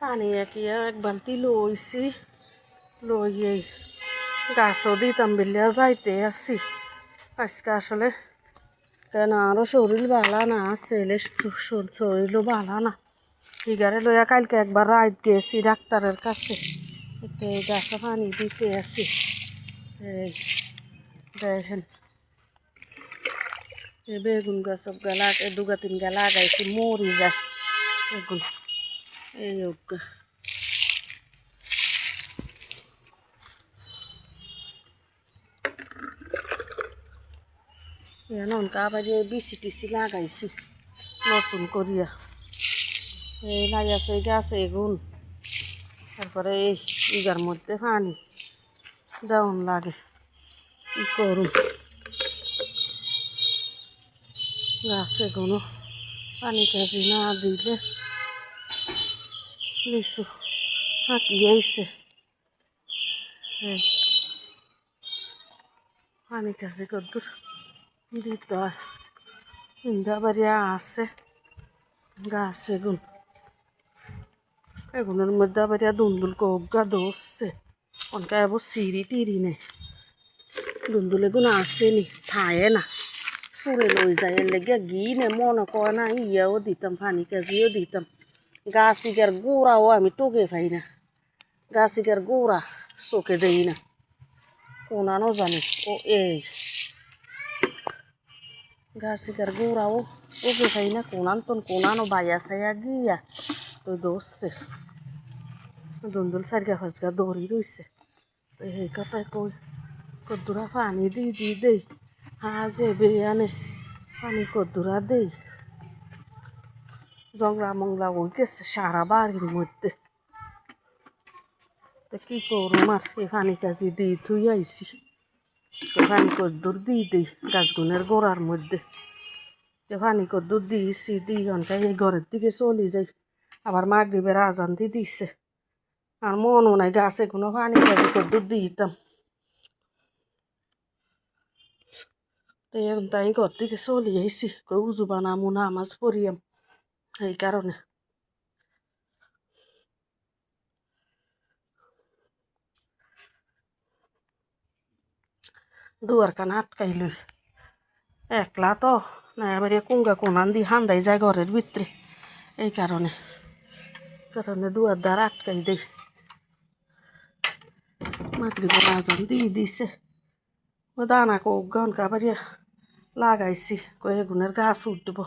পানি একিয়া এক বালতি লইছি, লইয়ে গাছও দিতাম বিলিয়া যাইতে আসি। আজকে আসলে কেন আরও শরীর ভালো না, ছেলের শরীরও ভালো না। ফিগারে লইয়া কালকে একবার রাত গেছি ডাক্তারের কাছে, এতে গাছে পানি দিতে আসি। এই দেখেন এই বেগুন গাছ গেলা দুগা তিন গা লাগাইছি, মরি যায় বেগুন। এই অজ্ঞা ননকা আবার বিসি টিসি লাগাইছি নতুন করিয়া। এই লাগাইছে গাছে এগুন, তারপরে এই ইগার মধ্যে পানি দেওয়ান লাগে। কি করুন, গাছে কোনো পানি কাজি না দিলে লিচু হাঁকিয়েছে। পানি কাজি কদ্দুর দিতে হয়। ইন্দা বাড়িয়া আছে গাছ এগুন, এগুনের মধ্যে আবার দুন্দুল কোগা ধরছে। অনকা এবার সিঁড়ি টিড়ি নেই, দুন্দুল এগুন আসেনি, থায়ে না, সুরে লই যায়। এর লেগে গিনে মনে করে না ইয়াও দিতাম, পানি কাজিও দিতাম। গাছ ইগার গোড়াও আমি টোকে পাই না, গাছ ইগার গোড়া চোখে দেই না, কোনানো জানি। ও এই গাছ ইগার গোড়াও টোকে পাই না, কোনানো বাইয়া সাইয়া গিয়া তো ধরছে। দুন্দুল সারিয়া ফাজগা দৌড়ি রইছে। তো এই কথায় কই কদ্দুরা পানি দেই যে বেয়ানে পানি কদ্দুরা দেই। জংলা মংলা ওই গেছে সারা বাড়ির মধ্যে। তো কি করুম আর, এই পানি কাজি দিয়ে থুই আইছি। তো পানি কদ্দুর দিই গাছগুনের গোড়ার মধ্যে। তো পানি কদ্দুর দিয়েছি, ঘন্টায় এই ঘরের দিকে চলি যাই। আবার মাগরিবের আজান দিছে, আর মনও নাই গাছে কোনো পানি কাজি কদ্দুর দিতাম। তো তাই ঘর থেকে চলি আইছি, কই উজু বানামু, নামাজ পড়িয়াম, এই কারণে। দুয়ার কান আটকাই লই, একলা তো না, এবার কুঙ্গা কোনান দিয়ে হান্দাই যায় ঘরের ভিতরে। এই কারণে দুয়ার দ্বার আটকাই দেই। মাগরিবের আজান দিছে। ও দানা কোক গনকা বাড়িয়া লাগাইছি, কই এগুনের গাছ উঠবো।